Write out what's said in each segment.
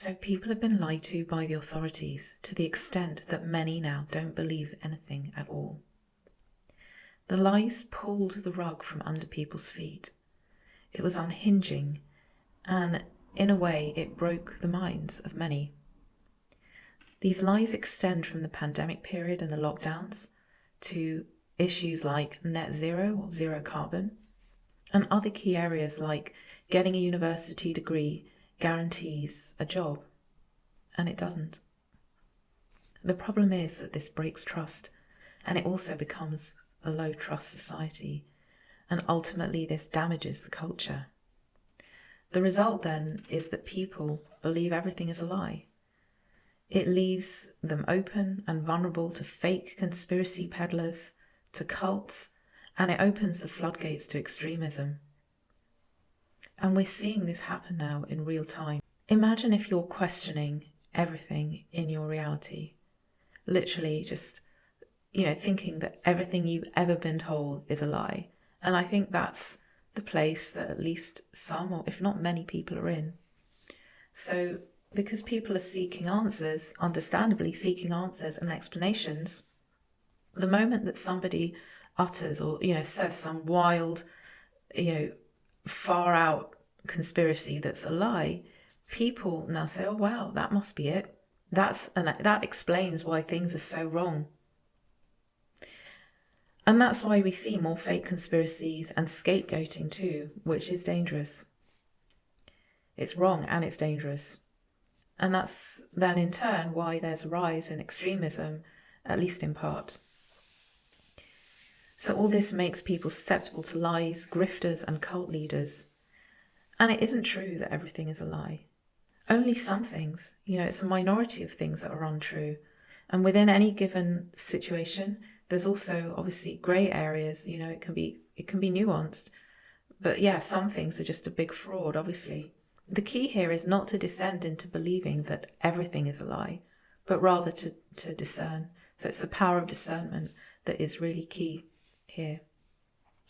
So people have been lied to by the authorities to the extent that many now don't believe anything at all. The lies pulled the rug from under people's feet. It was unhinging, and in a way it broke the minds of many. These lies extend from the pandemic period and the lockdowns to issues like net zero or zero carbon, and other key areas like getting a university degree guarantees a job, and it doesn't. The problem is that this breaks trust, and it also becomes a low trust society, and ultimately this damages the culture. The result then is that people believe everything is a lie. It leaves them open and vulnerable to fake conspiracy peddlers, to cults, and it opens the floodgates to extremism. And we're seeing this happen now in real time. Imagine if you're questioning everything in your reality, literally just thinking that everything you've ever been told is a lie. And I think that's the place that at least some, or if not many, people are in. So because people are seeking answers, understandably seeking answers and explanations, the moment that somebody utters or, says some wild, far out conspiracy that's a lie, people now say, oh wow, that must be it. That explains why things are so wrong. And that's why we see more fake conspiracies and scapegoating too, which is dangerous. It's wrong and it's dangerous. And that's then in turn why there's a rise in extremism, at least in part. So all this makes people susceptible to lies, grifters and cult leaders. And it isn't true that everything is a lie. Only some things, it's a minority of things that are untrue. And within any given situation, there's also obviously grey areas, it can be nuanced. But yeah, some things are just a big fraud, obviously. The key here is not to descend into believing that everything is a lie, but rather to discern. So it's the power of discernment that is really key here.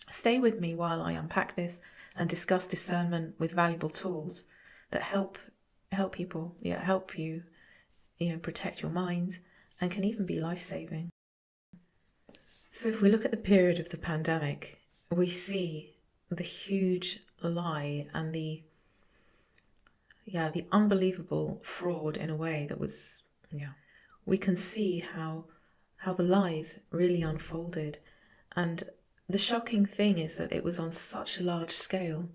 Stay with me while I unpack this and discuss discernment with valuable tools that help people, help you, protect your mind and can even be life-saving. So if we look at the period of the pandemic, we see the huge lie and the unbelievable fraud in a way that was, we can see how the lies really unfolded. And the shocking thing is that it was on such a large scale.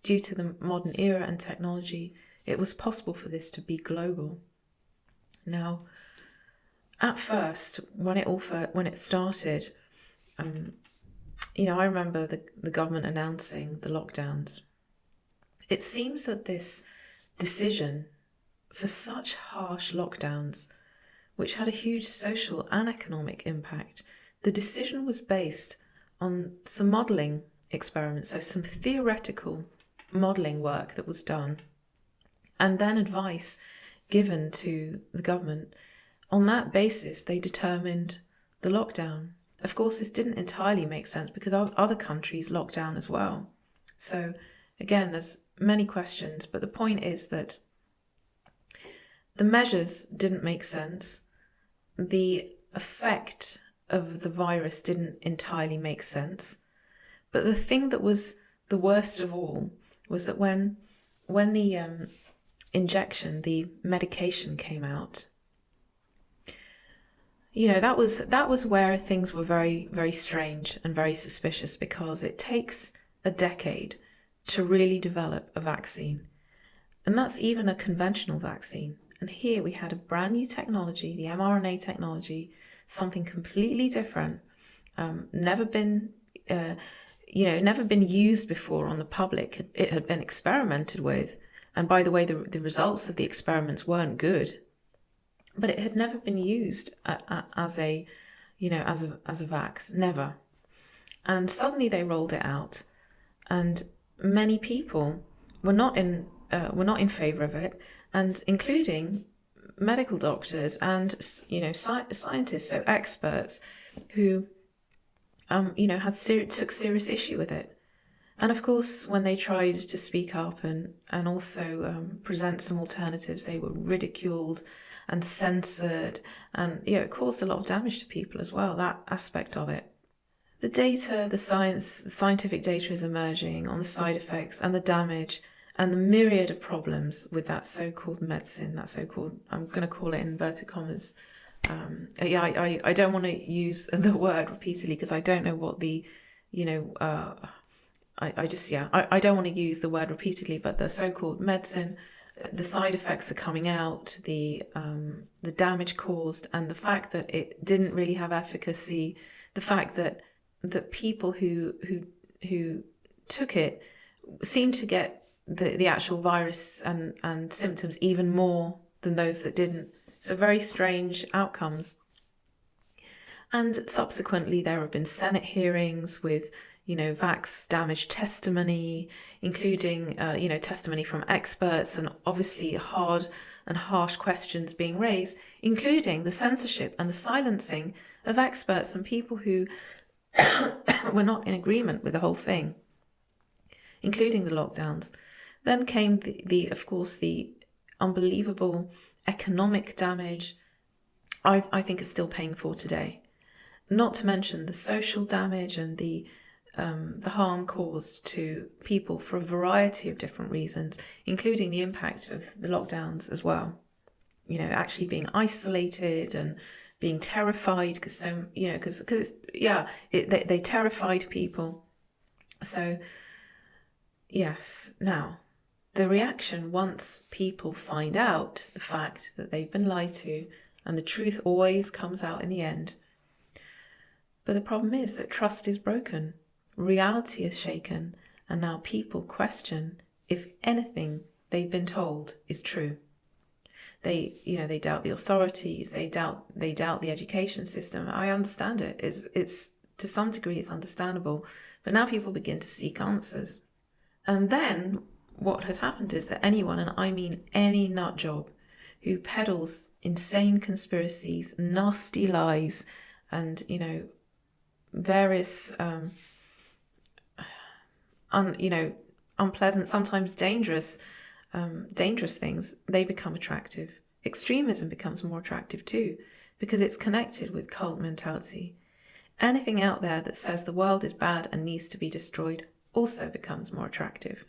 Due to the modern era and technology, it was possible for this to be global. Now, at first, when it started, I remember the government announcing the lockdowns. It seems that this decision for such harsh lockdowns, which had a huge social and economic impact, the decision was based on some modelling experiments, so some theoretical modelling work that was done, and then advice given to the government. On that basis, they determined the lockdown. Of course, this didn't entirely make sense because other countries locked down as well. So again, there's many questions, but the point is that the measures didn't make sense. The effect of the virus didn't entirely make sense. But the thing that was the worst of all was that when the injection, the medication came out, that was where things were very, very strange and very suspicious, because it takes a decade to really develop a vaccine. And that's even a conventional vaccine. And here we had a brand new technology, the mRNA technology, something completely different, never been used before on the public. It had been experimented with. And by the way, the results of the experiments weren't good. But it had never been used as a vax, never. And suddenly they rolled it out, and many people were not in favour of it, and including medical doctors and scientists, so experts who took serious issue with it. And of course, when they tried to speak up and also present some alternatives, they were ridiculed and censored, and it caused a lot of damage to people as well, that aspect of it. The data, the scientific data is emerging on the side effects and the damage and the myriad of problems with that so-called medicine, that so-called, I'm going to call it in inverted commas. I don't want to use the word repeatedly because I don't know what the, I don't want to use the word repeatedly, but the so-called medicine, the side effects are coming out, the damage caused, and the fact that it didn't really have efficacy, the fact that people who took it seemed to get the actual virus and symptoms even more than those that didn't. So very strange outcomes. And subsequently, there have been Senate hearings with, vax damage testimony, including, testimony from experts, and obviously hard and harsh questions being raised, including the censorship and the silencing of experts and people who were not in agreement with the whole thing, including the lockdowns. Then came of course, the unbelievable economic damage I think is still paying for today. Not to mention the social damage and the harm caused to people for a variety of different reasons, including the impact of the lockdowns as well. Actually being isolated and being terrified because they terrified people. So yes, now the reaction once people find out the fact that they've been lied to, and the truth always comes out in the end. But the problem is that trust is broken, reality is shaken, and now people question if anything they've been told is true. They doubt the authorities, they doubt the education system. I understand it. It's to some degree it's understandable, but now people begin to seek answers. And then what has happened is that anyone, and I mean any nut job, who peddles insane conspiracies, nasty lies, and various unpleasant, sometimes dangerous things, they become attractive. Extremism becomes more attractive too, because it's connected with cult mentality. Anything out there that says the world is bad and needs to be destroyed also becomes more attractive.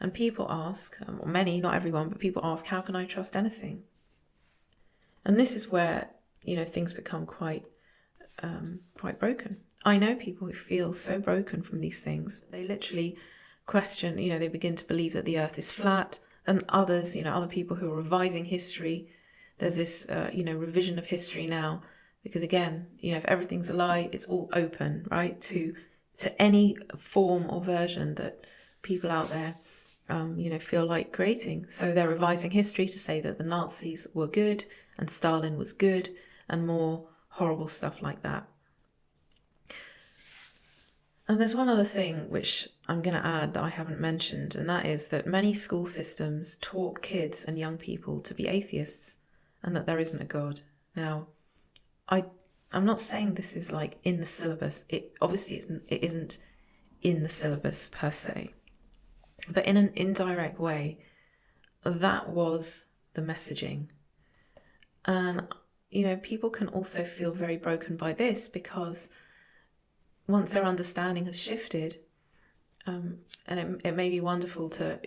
And people ask, or many, not everyone, but people ask, how can I trust anything? And this is where, things become quite broken. I know people who feel so broken from these things. They literally question, they begin to believe that the earth is flat, and others, other people who are revising history. There's this, revision of history now, because again, if everything's a lie, it's all open, right, to any form or version that people out there feel like creating. So they're revising history to say that the Nazis were good and Stalin was good, and more horrible stuff like that. And there's one other thing which I'm going to add that I haven't mentioned, and that is that many school systems taught kids and young people to be atheists and that there isn't a God. Now, I'm not saying this is like in the syllabus. It obviously isn't in the syllabus per se. But in an indirect way, that was the messaging. And, people can also feel very broken by this, because once their understanding has shifted, and it may be wonderful to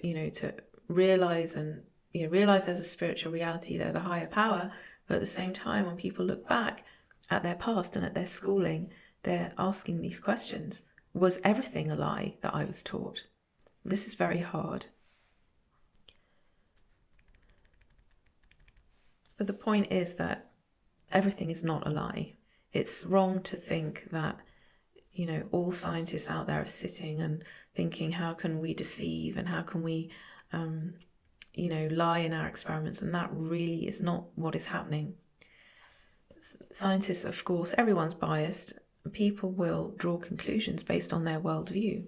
realize there's a spiritual reality, there's a higher power, but at the same time, when people look back at their past and at their schooling, they're asking these questions. Was everything a lie that I was taught? This is very hard. But the point is that everything is not a lie. It's wrong to think that, all scientists out there are sitting and thinking, how can we deceive and how can we, lie in our experiments? And that really is not what is happening. Scientists, of course, everyone's biased. People will draw conclusions based on their worldview.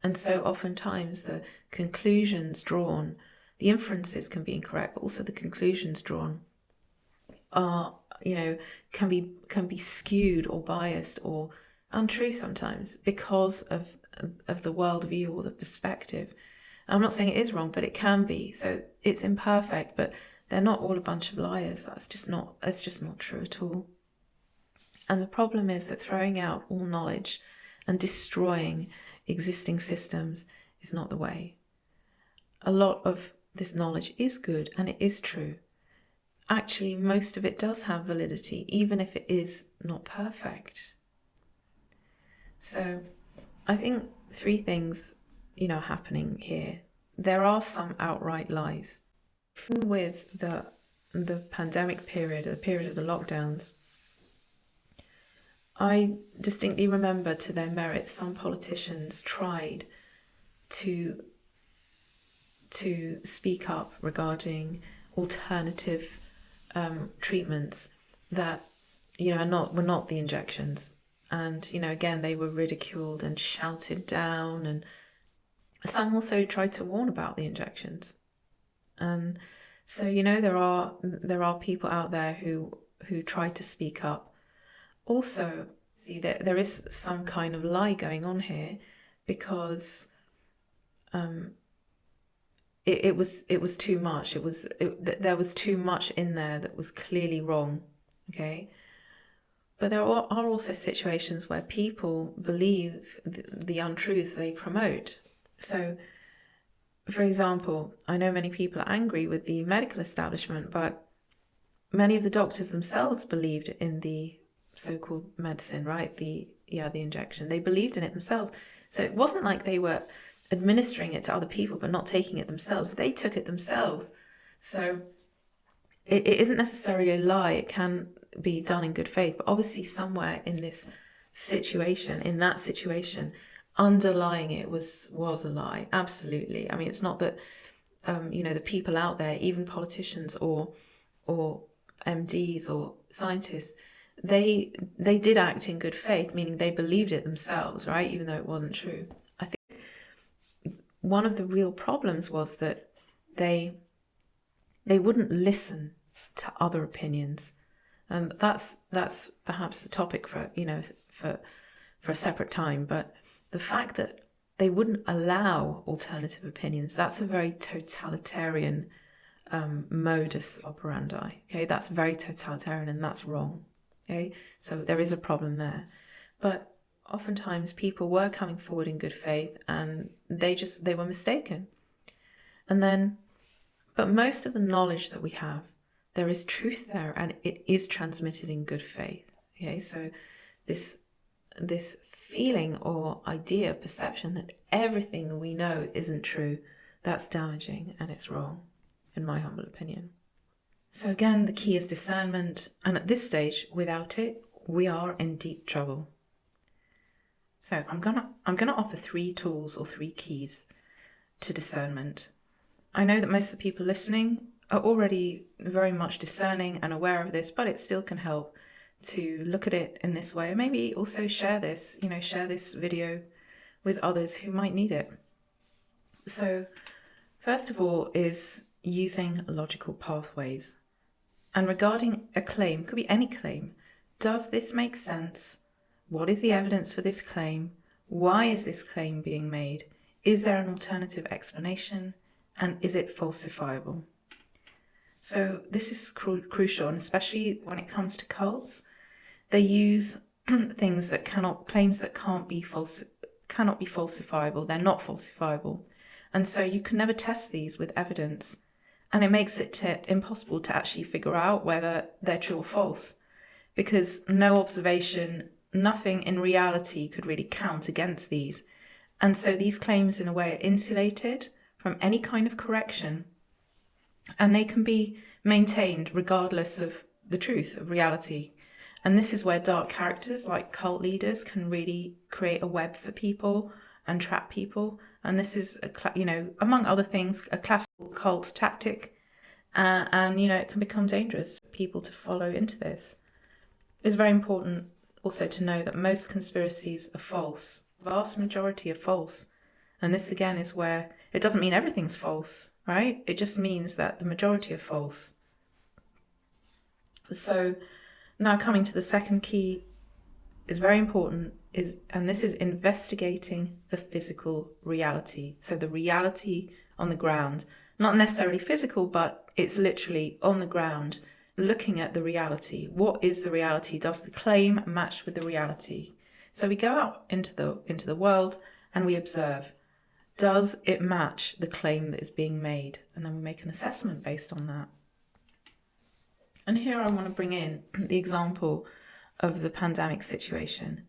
And so oftentimes the conclusions drawn, the inferences can be incorrect, but also the conclusions drawn are, can be skewed or biased or untrue sometimes, because of of the worldview or the perspective. I'm not saying it is wrong, but it can be. So it's imperfect, but they're not all a bunch of liars. That's just not true at all. And the problem is that throwing out all knowledge and destroying existing systems is not the way. A lot of this knowledge is good and it is true. Actually, most of it does have validity, even if it is not perfect. So I think three things, happening here. There are some outright lies. With the pandemic period, the period of the lockdowns, I distinctly remember, to their merit, some politicians tried to speak up regarding alternative treatments that were not the injections. And again, they were ridiculed and shouted down, and some also tried to warn about the injections. And so there are people out there who try to speak up. Also, see that there is some kind of lie going on here, because it was too much. There was too much in there that was clearly wrong. Okay, but there are also situations where people believe the untruth they promote. So, for example, I know many people are angry with the medical establishment, but many of the doctors themselves believed in the so-called medicine, right? The injection. They believed in it themselves. So it wasn't like they were administering it to other people but not taking it themselves. They took it themselves. So it isn't necessarily a lie. It can be done in good faith, but obviously somewhere in that situation, underlying it was a lie. Absolutely. I mean, it's not that the people out there, even politicians or MDs or scientists, they did act in good faith, meaning they believed it themselves, right? Even though it wasn't true. I think one of the real problems was that they wouldn't listen to other opinions. And that's perhaps the topic for a separate time. But the fact that they wouldn't allow alternative opinions, that's a very totalitarian modus operandi. Okay, that's very totalitarian, and that's wrong. Okay, so there is a problem there. But oftentimes people were coming forward in good faith, and they were mistaken. But most of the knowledge that we have, there is truth there, and it is transmitted in good faith. Okay, so this feeling or idea, perception that everything we know isn't true, that's damaging and it's wrong, in my humble opinion. So again, the key is discernment, and at this stage, without it, we are in deep trouble. So I'm gonna offer 3 tools or 3 keys to discernment. I know that most of the people listening are already very much discerning and aware of this, but it still can help to look at it in this way. Maybe also share this video with others who might need it. So first of all is using logical pathways. And regarding a claim, could be any claim, does this make sense? What is the evidence for this claim? Why is this claim being made? Is there an alternative explanation? And is it falsifiable? So this is crucial, and especially when it comes to cults, they use claims that cannot be falsifiable. They're not falsifiable. And so you can never test these with evidence. And it makes it impossible to actually figure out whether they're true or false, because no observation, nothing in reality could really count against these. And so these claims, in a way, are insulated from any kind of correction, and they can be maintained regardless of the truth of reality. And this is where dark characters like cult leaders can really create a web for people and trap people. And this is, among other things, a classical cult tactic. And it can become dangerous for people to follow into this. It's very important also to know that most conspiracies are false. Vast majority are false. And this again is where it doesn't mean everything's false, right? It just means that the majority are false. So now coming to the second key is very important, and this is investigating the physical reality. So the reality on the ground, not necessarily physical, but it's literally on the ground, looking at the reality. What is the reality? Does the claim match with the reality? So we go out into the world and we observe. Does it match the claim that is being made? And then we make an assessment based on that. And here I want to bring in the example of the pandemic situation.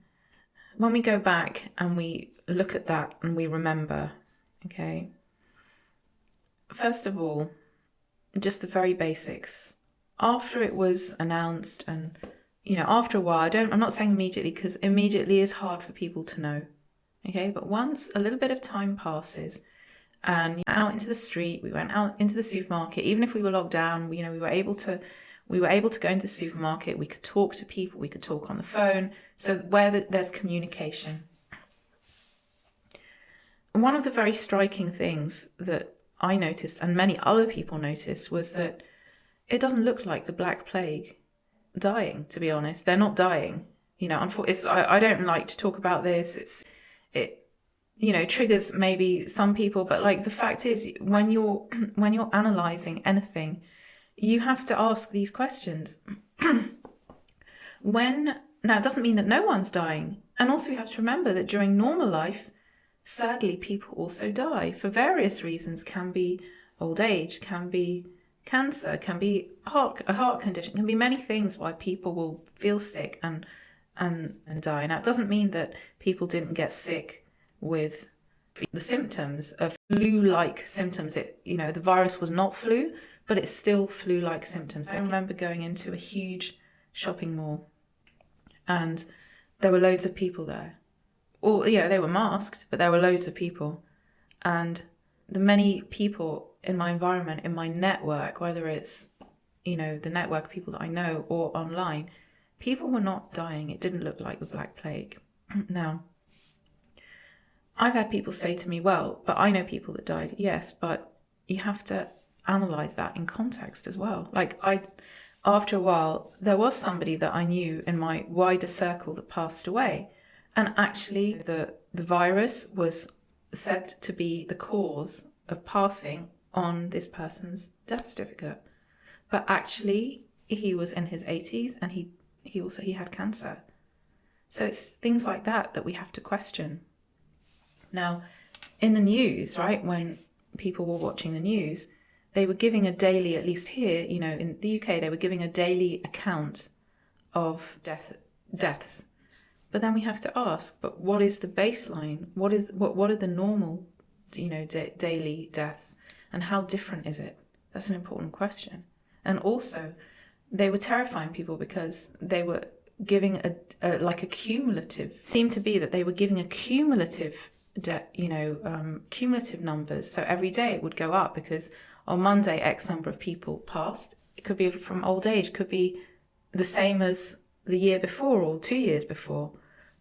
When we go back and we look at that and we remember, okay, first of all, just the very basics. After it was announced and, after a while, I'm not saying immediately, because immediately is hard for people to know, okay? But once a little bit of time passes and out into the street, we went out into the supermarket, even if we were locked down, we were able to go into the supermarket, we could talk to people, we could talk on the phone, so there's communication. One of the very striking things that I noticed, and many other people noticed, was that it doesn't look like the Black Plague dying, to be honest. They're not dying. I don't like to talk about this. It triggers maybe some people, but like the fact is, when you're analysing anything, you have to ask these questions. Now, it doesn't mean that no one's dying. And also you have to remember that during normal life, sadly, people also die for various reasons. Can be old age, can be cancer, can be a heart condition, can be many things why people will feel sick and die. Now, it doesn't mean that people didn't get sick with the symptoms of flu-like symptoms. The virus was not flu, but it's still flu-like symptoms. I remember going into a huge shopping mall and there were loads of people there. They were masked, but there were loads of people. And the many people in my environment, in my network, whether it's, the network of people that I know or online, people were not dying. It didn't look like the Black Plague. Now, I've had people say to me, well, but I know people that died. Yes, but you have to analyse that in context as well. After a while, there was somebody that I knew in my wider circle that passed away. And actually, the virus was said to be the cause of passing on this person's death certificate. But actually, he was in his 80s and he had cancer. So it's things like that we have to question. Now, in the news, right, when people were watching the news, they were giving a daily, at least here, in the UK, they were giving a daily account of deaths. But then we have to ask, but what is the baseline? What are the normal, daily deaths? And how different is it? That's an important question. And also, they were terrifying people because they were giving a cumulative, seemed to be that they were giving a cumulative cumulative numbers. So every day it would go up because on Monday, X number of people passed. It could be from old age, could be the same as the year before or 2 years before.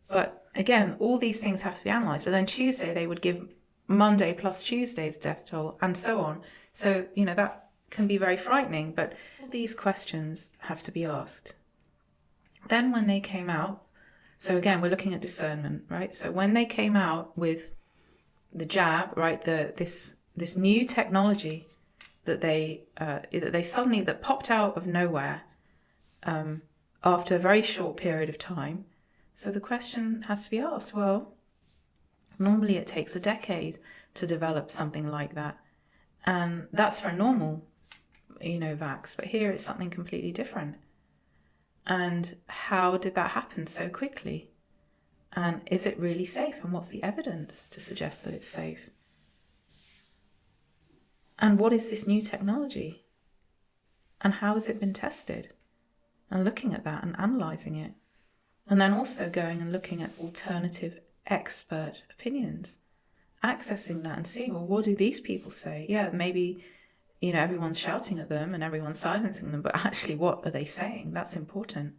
But again, all these things have to be analysed. But then Tuesday, they would give Monday plus Tuesday's death toll and so on. So, that can be very frightening. But all these questions have to be asked. Then when they came out, so again, we're looking at discernment, right? So when they came out with the jab, right, this new technology that that popped out of nowhere after a very short period of time. So the question has to be asked, well, normally it takes a decade to develop something like that. And that's for a normal, vax, but here it's something completely different. And how did that happen so quickly? And is it really safe? And what's the evidence to suggest that it's safe? And what is this new technology? And how has it been tested? And looking at that and analysing it. And then also going and looking at alternative expert opinions. Accessing that and seeing, well, what do these people say? Yeah, maybe, everyone's shouting at them and everyone's silencing them, but actually what are they saying? That's important.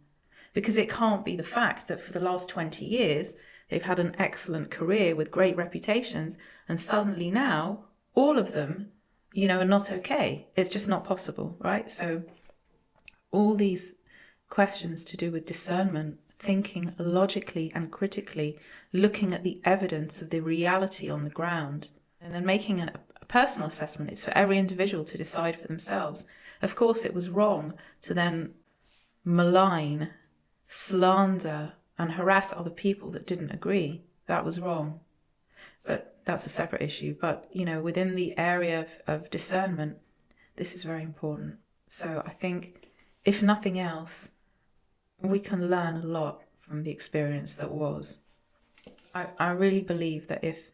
Because it can't be the fact that for the last 20 years, they've had an excellent career with great reputations, and suddenly now, all of them, are not okay. It's just not possible, right? So all these questions to do with discernment thinking logically and critically, looking at the evidence of the reality on the ground, and then making a personal assessment. It's for every individual to decide for themselves. Of course, it was wrong to then malign, slander, and harass other people that didn't agree. That was wrong. But that's a separate issue. But, within the area of discernment, this is very important. So I think, if nothing else, we can learn a lot from the experience that was. I really believe that if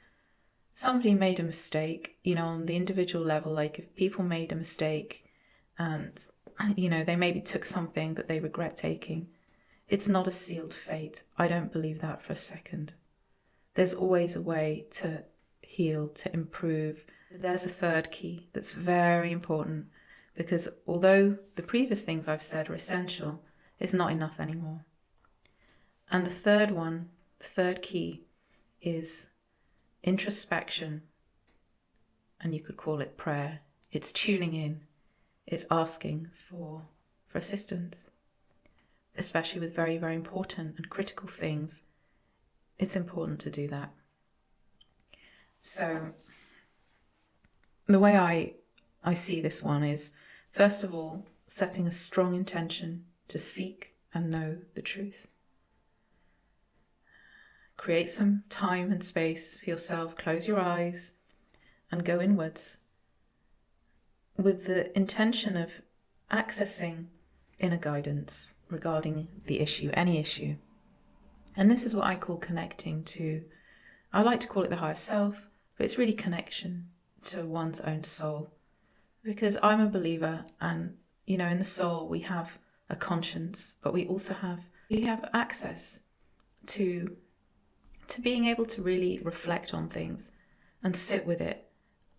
somebody made a mistake, on the individual level, like if people made a mistake and, they maybe took something that they regret taking, it's not a sealed fate. I don't believe that for a second. There's always a way to heal, to improve. There's a third key that's very important, because although the previous things I've said are essential, it's not enough anymore. And the third key is introspection, and you could call it prayer. It's tuning in. It's asking for assistance, especially with very, very important and critical things. It's important to do that. So the way I see this one is, first of all, setting a strong intention to seek and know the truth. Create some time and space for yourself. Close your eyes and go inwards with the intention of accessing inner guidance regarding the issue, any issue. And this is what I call connecting to, I like to call it the higher self, but it's really connection to one's own soul. Because I'm a believer, and, in the soul we have a conscience, but we also have access to being able to really reflect on things and sit with it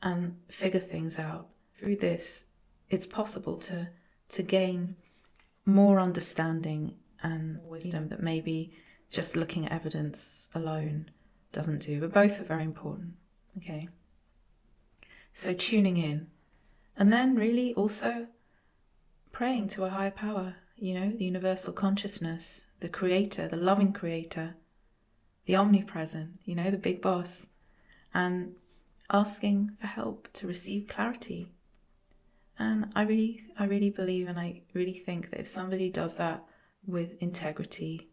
and figure things out. Through this, it's possible to gain more understanding and wisdom that maybe just looking at evidence alone doesn't do, but both are very important. Okay. So tuning in, and then really also praying to a higher power, the universal consciousness, the creator, the loving creator, the omnipresent, the big boss, and asking for help to receive clarity. And I really believe, and I really think that if somebody does that with integrity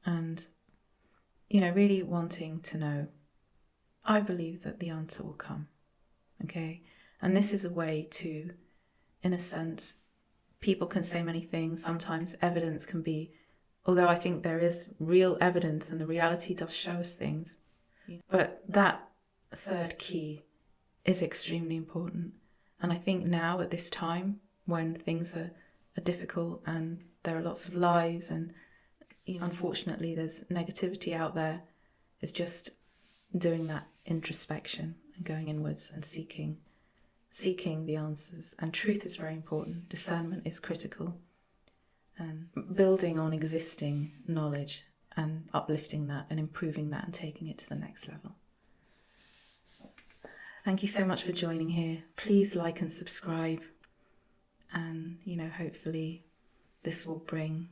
and, really wanting to know, I believe that the answer will come. Okay? And this is a way to, in a sense, people can say many things. Sometimes evidence can be, although I think there is real evidence and the reality does show us things. But that third key is extremely important. And I think now at this time when things are difficult and there are lots of lies and unfortunately there's negativity out there, is just doing that introspection and going inwards and seeking the answers. And truth is very important. Discernment is critical. And building on existing knowledge and uplifting that and improving that and taking it to the next level. Thank you so much for joining here. Please like and subscribe. And, hopefully this will bring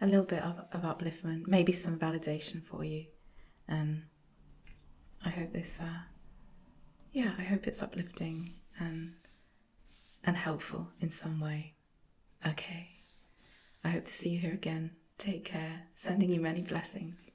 a little bit of upliftment, maybe some validation for you. And I hope this, I hope it's uplifting and helpful in some way. Okay. I hope to see you here again. Take care. Sending you many blessings.